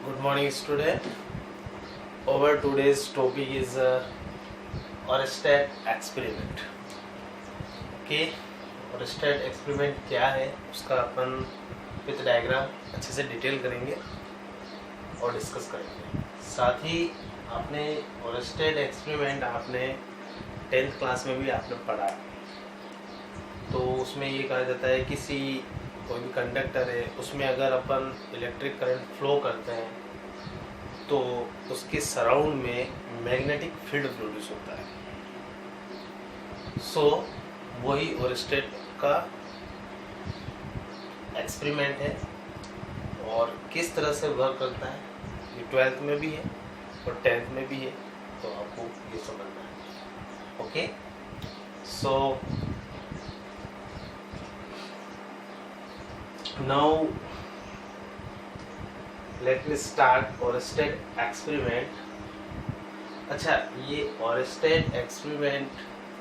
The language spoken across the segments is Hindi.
Good morning, student. Our today's topic is Oersted experiment. Okay, Oersted experiment क्या है उसका अपन विथ डायग्राम अच्छे से डिटेल करेंगे और डिस्कस करेंगे। साथ ही आपने Oersted एक्सपेरिमेंट आपने 10th क्लास में भी आपने पढ़ा, तो उसमें ये कहा जाता है किसी कोई भी कंडक्टर है उसमें अगर अपन इलेक्ट्रिक करंट फ्लो करते हैं तो उसके सराउंड में मैग्नेटिक फील्ड प्रोड्यूस होता है। वही ओरेस्टेड का एक्सपेरिमेंट है और किस तरह से वर्क करता है ये 12th में भी है और 10th में भी है, तो आपको ये समझना है। ओके, सो now let me start Oersted experiment। अच्छा, ये Oersted एक्सपेरिमेंट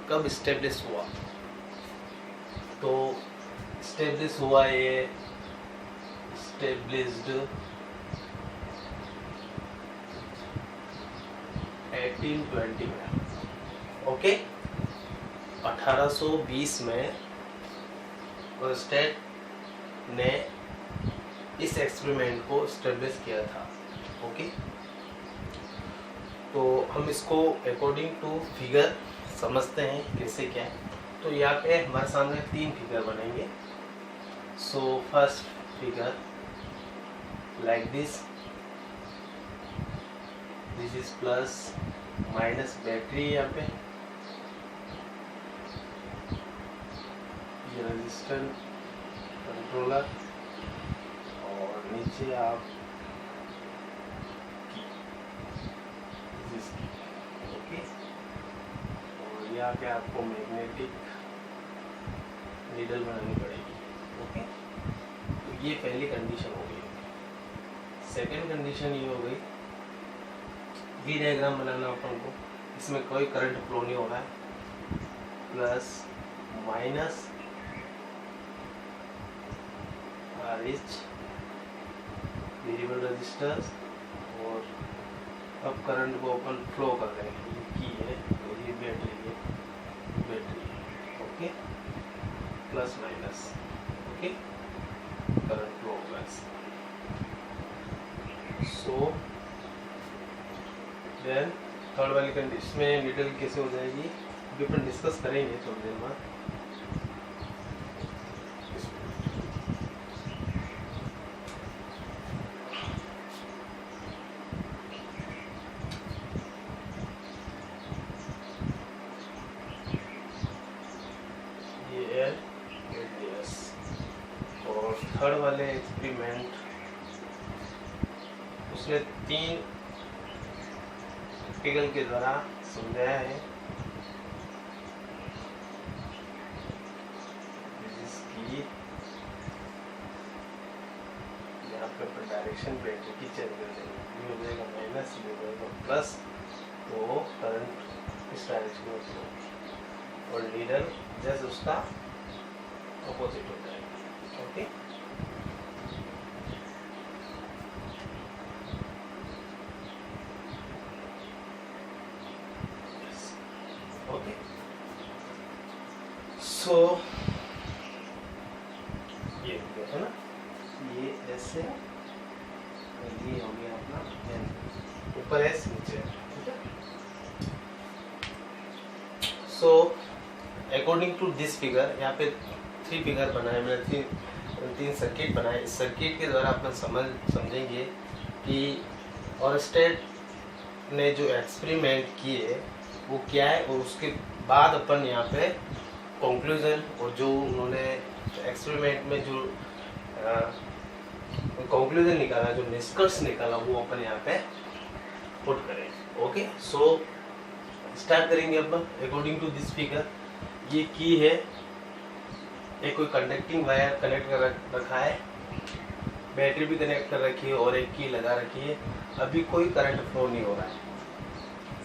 कब इस्टेब्लिश हुआ? तो इस्टेब्लिश हुआ ये इस्टेब्लिश्ड 1820 में। ओके, 1820 में Oersted ने इस एक्सपेरिमेंट को इस्टेब्लिश किया था। ओके, तो हम इसको अकॉर्डिंग टू फिगर समझते हैं कैसे क्या है। तो यहाँ पे हमारे सामने 3 फिगर बनेंगे। So first figure like this is plus minus battery, यहाँ पे ये रेजिस्टेंस कंट्रोलर और नीचे आप ओके, और यहाँ पे आपको मैग्नेटिक नीडल बनानी पड़ेगी। ओके, तो ये पहली कंडीशन हो गई। सेकंड कंडीशन ये हो गई, वी डायग्राम बनाना अपन को, इसमें कोई करंट फ्लो नहीं हो रहा है, plus minus rich variable resistance, और अब करंट को अपन फ्लो कर रहे हैं, ये की है ये बैटरी है, okay, plus minus, okay, current flow होगा। सो देन थर्ड वाली कंडीशन में नीडल कैसे हो जाएगी अभी अपन डिस्कस करेंगे थोड़ी देर बाद। और थर्ड वाले एक्सपेरिमेंट उसने 3 प्रैक्टिकल के द्वारा समझाया है, जिसकी यहाँ पे डायरेक्शन बैटरी की चेंज कर देंगे, ये हो जाएगा माइनस, ये हो जाएगा प्लस, तो करंट इस डायरेक्शन में फ्लो और नीडल जैसे उसका अपोजिट हो जाएगा। ओके, ओके, सो ये है ना, ये ऐसे ये हो गया अपना एन, ऊपर एस नीचे, ठीक है। So according to this figure, यहाँ पे 3 फिगर बनाए, मैंने 3 सर्किट बनाए। इस सर्किट के द्वारा अपन समझेंगे कि ओरेस्टेड ने जो एक्सपेरिमेंट किए वो क्या है, और उसके बाद अपन यहाँ पे कंक्लूजन और जो उन्होंने एक्सपेरिमेंट में जो कंक्लूजन निकाला, जो निष्कर्ष निकाला, वो अपन यहाँ पे पुट करें। ओके, सो स्टार्ट करेंगे अपन अकॉर्डिंग टू दिस फिगर। ये की है, एक कोई कंडक्टिंग वायर कनेक्ट कर रखा है, बैटरी भी कनेक्ट कर रखी है और एक की लगा रखी है, अभी कोई करंट फ्लो नहीं हो रहा है।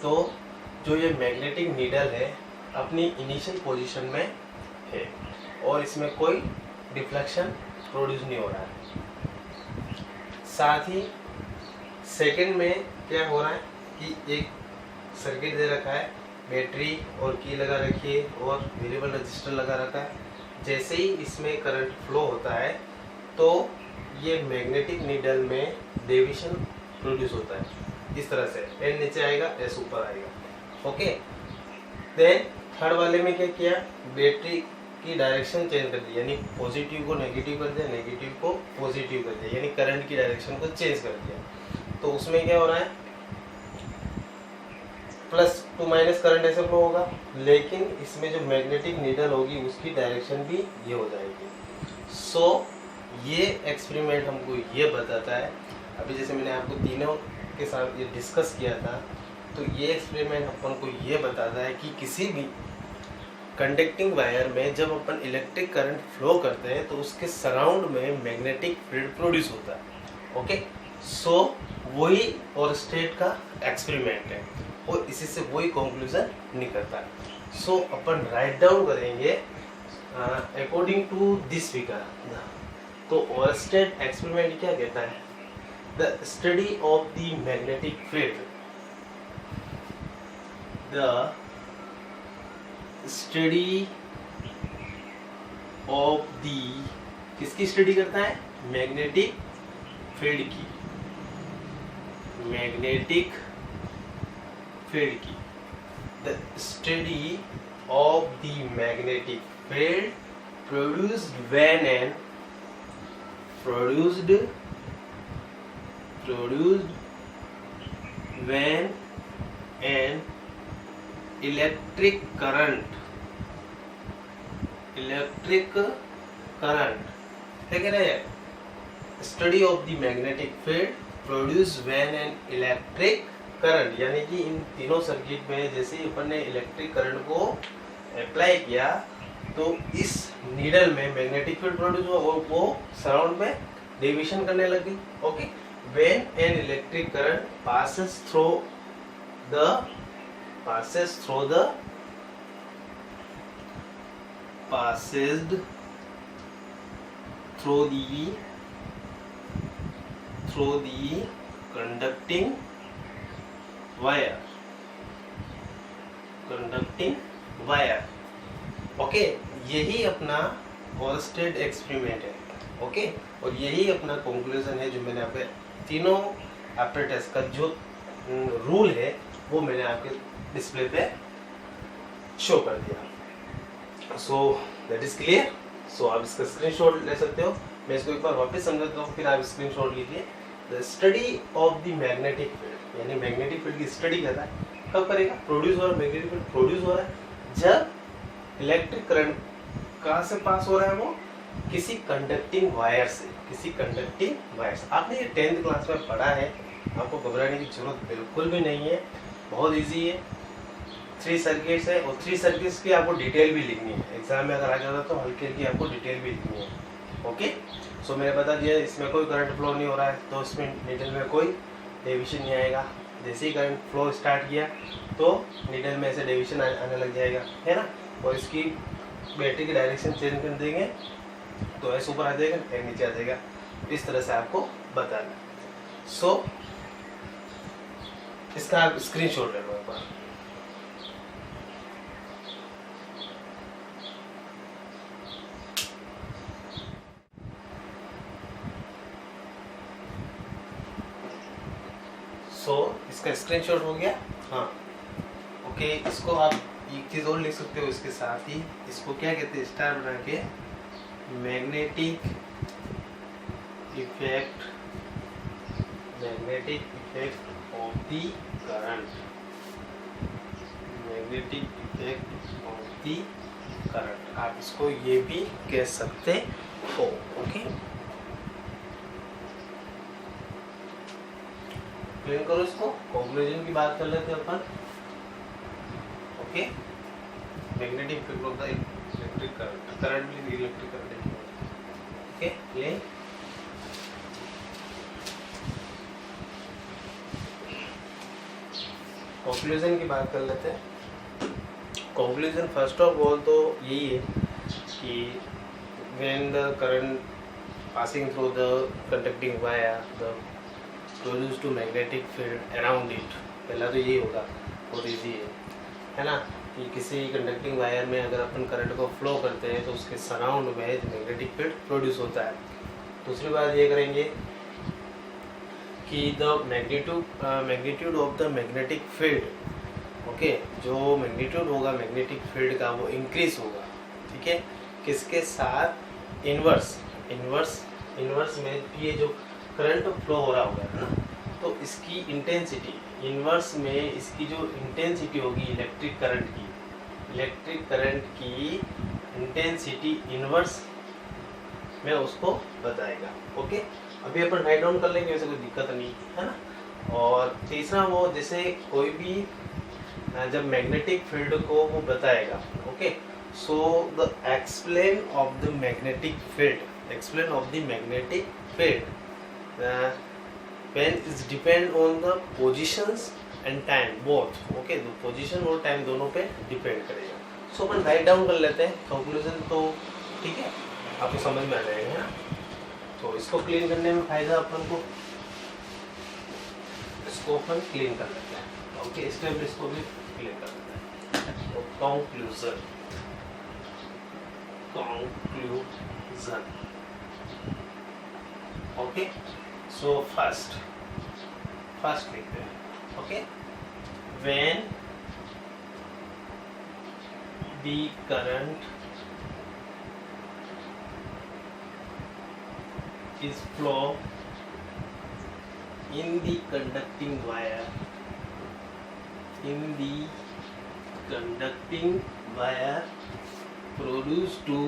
तो जो ये मैग्नेटिक नीडल है अपनी इनिशियल पोजीशन में है और इसमें कोई डिफ्लेक्शन प्रोड्यूस नहीं हो रहा है। साथ ही सेकंड में क्या हो रहा है कि एक सर्किट दे रखा है, बैटरी और की लगा रखी है और वेरिएबल रजिस्टर लगा रखा है। जैसे ही इसमें करंट फ्लो होता है तो ये मैग्नेटिक नीडल में डेविएशन प्रोड्यूस होता है। इस तरह से एन नीचे आएगा, एस ऊपर आएगा। ओके, देन थर्ड वाले में क्या किया, बैटरी की डायरेक्शन चेंज कर दी, यानी पॉजिटिव को नेगेटिव कर दिया, नेगेटिव को पॉजिटिव कर दिया, यानी करंट की डायरेक्शन को चेंज कर दिया। तो उसमें क्या हो रहा है, प्लस टू माइनस करंट ऐसे फ्लो होगा, लेकिन इसमें जो मैग्नेटिक नीडल होगी उसकी डायरेक्शन भी ये हो जाएगी। सो ये एक्सपेरिमेंट हमको ये बताता है, अभी जैसे मैंने आपको तीनों के साथ ये डिस्कस किया था, तो ये एक्सपेरिमेंट अपन को ये बताता है कि किसी भी कंडक्टिंग वायर में जब अपन इलेक्ट्रिक करंट फ्लो करते हैं तो उसके सराउंड में मैग्नेटिक फील्ड प्रोड्यूस होता है। ओके, सो वही ओरस्टेड का एक्सपेरिमेंट है और इसी से वही कंक्लूजन निकलता है। सो अपन राइट डाउन करेंगे अकॉर्डिंग टू दिस फिगर। तो ओरस्टेड एक्सपेरिमेंट क्या कहता है, the study of the magnetic field, the study of the, किसकी स्टडी करता है, मैग्नेटिक फील्ड की, मैग्नेटिक फील्ड की। The study of the magnetic field produced when an when an electric current क्या कह रहे हैं, study of the magnetic field produce when an electric current, यानी कि इन तीनों सर्किट में जैसे ही अपन ने इलेक्ट्रिक करंट को अप्लाई किया तो इस नीडल में मैग्नेटिक फील्ड प्रोड्यूस हुआ और वो सराउंड में डेविएशन करने लगी। Okay, when an electric current passes through the conducting wire। Okay, यही अपना ओरस्टेड एक्सपेरिमेंट है। ओके, और यही अपना कंक्लूजन है जो मैंने आपके तीनों एपरेटस का जो रूल है वो मैंने आपके डिस्प्ले पे शो कर दिया। So that is clear. So आप इसका स्क्रीनशॉट ले सकते हो, मैं इसको एक बार वापस समझाता हूँ, फिर आप स्क्रीनशॉट लीजिए। The study of the magnetic field, यानी मैग्नेटिक फील्ड की स्टडी कर रहा है, कब करेगा, प्रोड्यूस हो रहा है, मैग्नेटिक फील्ड प्रोड्यूस हो रहा है जब इलेक्ट्रिक करंट कहाँ से पास हो रहा है, वो किसी कंडक्टिंग वायर से, आपने ये 10th क्लास में पढ़ा है, आपको घबराने की जरूरत बिल्कुल भी नहीं है, बहुत इजी है। 3 सर्किट्स है और 3 सर्किट्स की आपको डिटेल भी लिखनी है, एग्जाम में अगर आ जाता तो हल्की हल्की आपको डिटेल भी लिखनी है। ओके, सो मैंने बता दिया इसमें कोई करंट फ्लो नहीं हो रहा है तो इसमें नीडल में कोई डेविएशन नहीं आएगा। जैसे ही करंट फ्लो स्टार्ट किया तो नीडल में ऐसे डेविएशन आने लग जाएगा, है ना, और इसकी बैटरी की डायरेक्शन चेंज कर देंगे तो ऐसे ऊपर आ जाएगा, फिर नीचे आ जाएगा। इस तरह से आपको बताना। सो इसका आप स्क्रीनशॉट ले लो एक बार। सो इसका स्क्रीनशॉट हो गया। हाँ, ओके, इसको आप एक चीज़ और लिख सकते हो इसके साथ ही, इसको क्या कहते हैं, स्टार बना के, magnetic effect of the current, magnetic effect of the current, आप इसको ये भी कह सकते हो। ओके, क्लियर करो इसको, कंक्लूजन की बात कर लेते हैं अपन। Okay, magnetic effect of the electric current भी इलेक्ट्रिक करंट। ओके, ये कंक्लूजन की बात कर लेते हैं। कंक्लूजन फर्स्ट ऑफ ऑल तो यही है कि when the current passing through the conducting wire, the produce to magnetic field around it. पहला तो यही होगा, बहुत ईजी है ना, कि किसी कंडक्टिंग वायर में अगर अपन करंट को फ्लो करते हैं तो उसके सराउंड में मैग्नेटिक फील्ड प्रोड्यूस होता है। दूसरी बात ये करेंगे कि the magnitude of the magnetic field, okay, जो मैग्नीट्यूड होगा मैग्नेटिक फील्ड का वो इंक्रीज होगा, ठीक है, किसके साथ, इन्वर्स में ये जो करंट फ्लो हो रहा होगा ना, तो इसकी इंटेंसिटी इन्वर्स में इसकी जो इंटेंसिटी होगी इलेक्ट्रिक करंट की इंटेंसिटी इन्वर्स में उसको बताएगा। ओके, अभी अपन राइट डाउन कर लेंगे, वैसे कोई दिक्कत नहीं है ना। और तीसरा वो जैसे कोई भी जब मैग्नेटिक फील्ड को वो बताएगा, okay, so the explain of the magnetic field when is depend on the positions and time both, okay, तो पोजीशन और टाइम दोनों पे डिपेंड करेगा। सो अपन राइट डाउन कर लेते हैं कंक्लूजन, तो ठीक है, आपको समझ में आ जाएगा ना। तो इसको क्लीन करने में फायदा अपन को, इसको अपन क्लीन कर लेते हैं, ओके, स्टेप इसको भी क्लीन कर लेते हैं। तो कंक्लूजन ओके, सो फर्स्ट लिखते हैं, okay, when the current is flow in the conducting wire produce to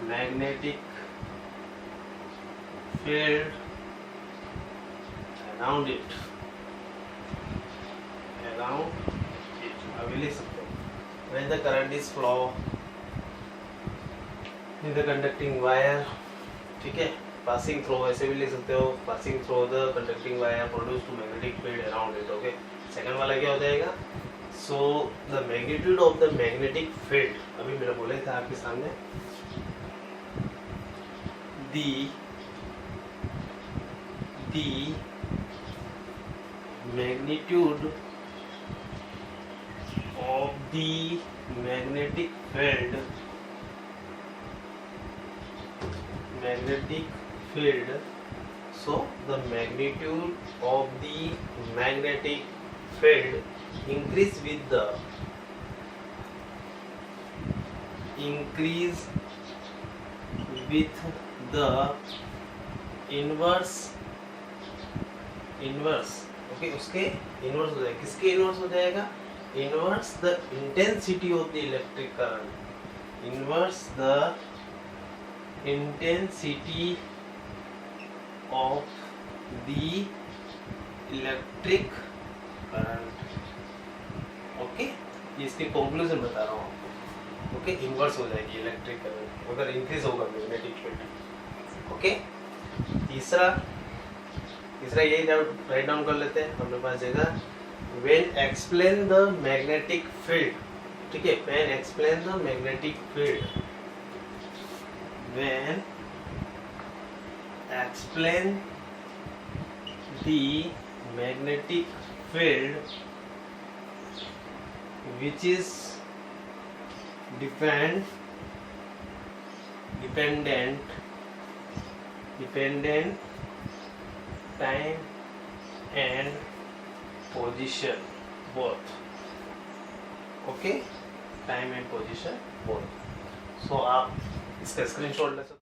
magnetic field around it अभी लिख सकते हो, when the current is flow in the conducting wire, ठीक है, passing through, ऐसे भी लिख सकते हो, passing through the conducting wire produce to magnetic field around it, okay. Second वाला क्या हो जाएगा, so the magnitude of the magnetic field, अभी मैंने बोला था आपके सामने, the magnitude of the magnetic field, so the magnitude of the magnetic field increase with the inverse, okay, उसके इनवर्स हो जाएगा, किसके इनवर्स हो जाएगा, inverse the intensity of the electric current, inverse the intensity of the electric current, okay, ये इसके कंक्लूजन बता रहा हूँ आपको, ओके, इनवर्स हो जाएगी इलेक्ट्रिक करंट अगर इंक्रीज होगा मैग्नेटिक फील्ड, ओके। तीसरा यही राइट डाउन कर लेते हैं, हमारे पास जगह, when explain the magnetic field, ठीक है, when explain the magnetic field which is dependent time and position both, okay, time and position both। so आप इसका स्क्रीनशॉट ले सकते हो।